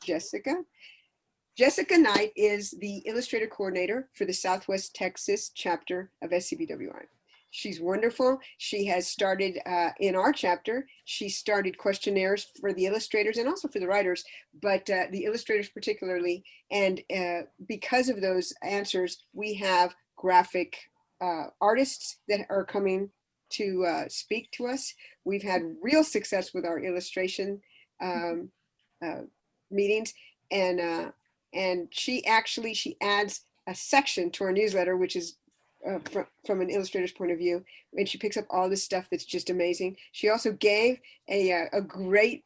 Jessica. Jessica Knight is the Illustrator Coordinator for the Southwest Texas chapter of SCBWI. She's wonderful. She has started in our chapter, she started questionnaires for the illustrators and also for the writers, but the illustrators particularly. And because of those answers, we have graphic artists that are coming to speak to us. We've had real success with our illustration meetings, and she adds a section to our newsletter, which is from an illustrator's point of view, and she picks up all this stuff that's just amazing. She also gave a great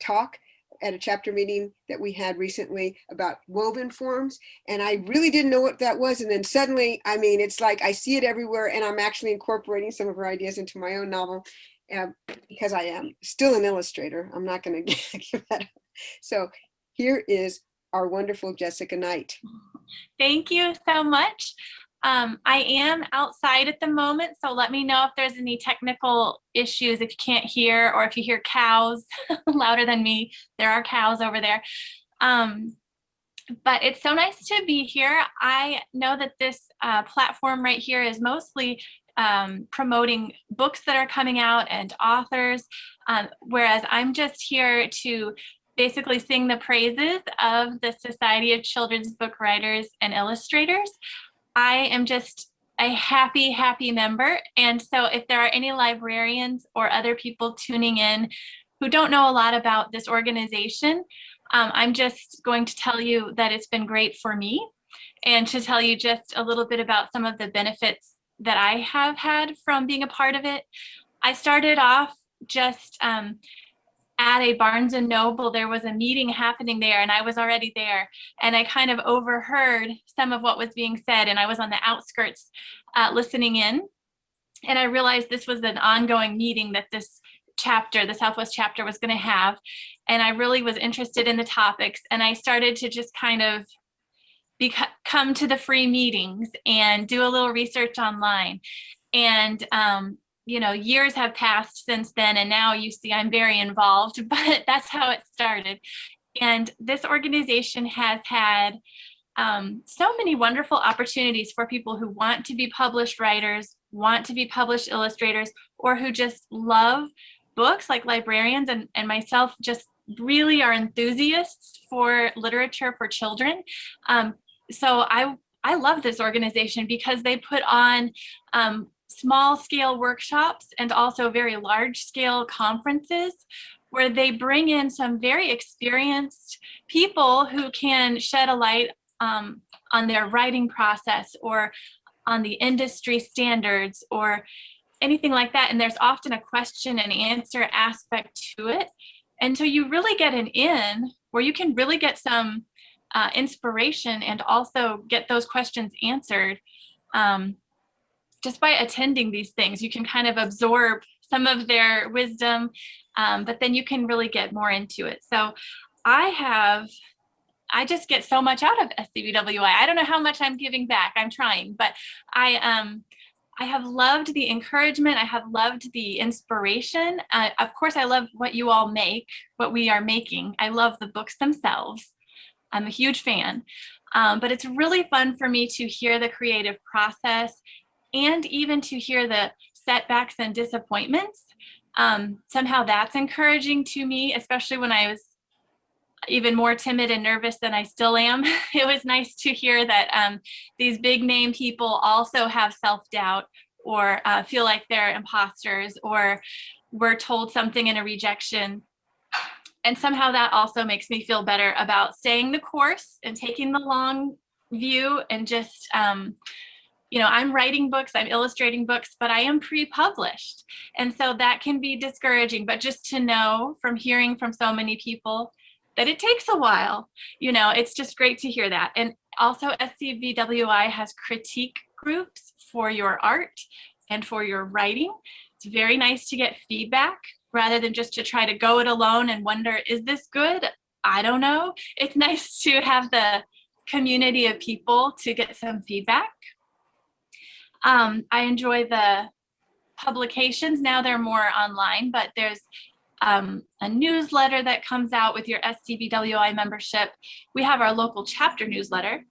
talk at a chapter meeting that we had recently about woven forms, and I really didn't know what that was, and then suddenly, I mean, it's like I see it everywhere, and I'm actually incorporating some of her ideas into my own novel, because I am still an illustrator. I'm not going to give that up. So here is our wonderful Jessica Knight. Thank you so much. I am outside at the moment, so let me know if there's any technical issues, if you can't hear, or if you hear cows louder than me. There are cows over there. But it's so nice to be here. I know that this platform right here is mostly promoting books that are coming out and authors, whereas I'm just here to basically sing the praises of the Society of Children's Book Writers and Illustrators. I am just a happy member. And so if there are any librarians or other people tuning in who don't know a lot about this organization, I'm just going to tell you that it's been great for me, and to tell you just a little bit about some of the benefits that I have had from being a part of it. I started off just at a Barnes and Noble. There was a meeting happening there, and I was already there, and I kind of overheard some of what was being said, and I was on the outskirts listening in, and I realized this was an ongoing meeting that this chapter, the Southwest chapter, was going to have, and I really was interested in the topics, and I started to just kind of come to the free meetings and do a little research online. And you know, years have passed since then, and now you see I'm very involved, but that's how it started. And this organization has had so many wonderful opportunities for people who want to be published writers, want to be published illustrators, or who just love books, like librarians and myself just really are enthusiasts for literature for children. So I love this organization because they put on small scale workshops and also very large scale conferences where they bring in some very experienced people who can shed a light on their writing process or on the industry standards or anything like that. And there's often a question and answer aspect to it. And so you really get an in where you can really get some inspiration and also get those questions answered. Just by attending these things, you can kind of absorb some of their wisdom, but then you can really get more into it. So I just get so much out of SCBWI. I don't know how much I'm giving back. I'm trying, but I have loved the encouragement. I have loved the inspiration. Of course, I love what you all make, what we are making. I love the books themselves. I'm a huge fan, but it's really fun for me to hear the creative process and even to hear the setbacks and disappointments. Somehow that's encouraging to me, especially when I was even more timid and nervous than I still am. It was nice to hear that these big name people also have self-doubt or feel like they're imposters or were told something in a rejection. And somehow that also makes me feel better about staying the course and taking the long view and just, you know, I'm writing books, I'm illustrating books, but I am pre-published. And so that can be discouraging, but just to know from hearing from so many people that it takes a while, you know, it's just great to hear that. And also SCBWI has critique groups for your art and for your writing. It's very nice to get feedback rather than just to try to go it alone and wonder, is this good? I don't know. It's nice to have the community of people to get some feedback. I enjoy the publications. Now they're more online, but there's a newsletter that comes out with your SCBWI membership. We have our local chapter newsletter,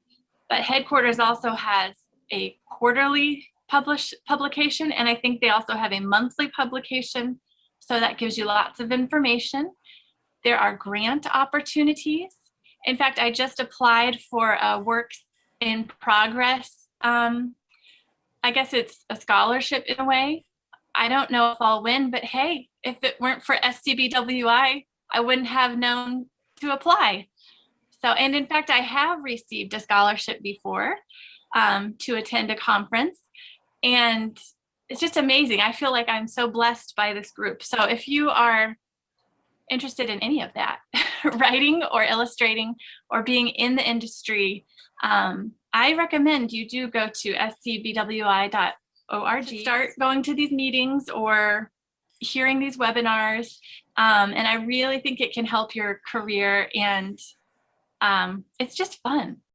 but headquarters also has a quarterly publication, and I think they also have a monthly publication. So that gives you lots of information. There are grant opportunities. In fact, I just applied for a works in progress. I guess it's a scholarship in a way. I don't know if I'll win, but hey, if it weren't for SCBWI, I wouldn't have known to apply. So, and in fact, I have received a scholarship before to attend a conference, and it's just amazing. I feel like I'm so blessed by this group. So if you are interested in any of that, writing or illustrating or being in the industry, I recommend you do go to scbwi.org. Start going to these meetings or hearing these webinars. And I really think it can help your career, and it's just fun.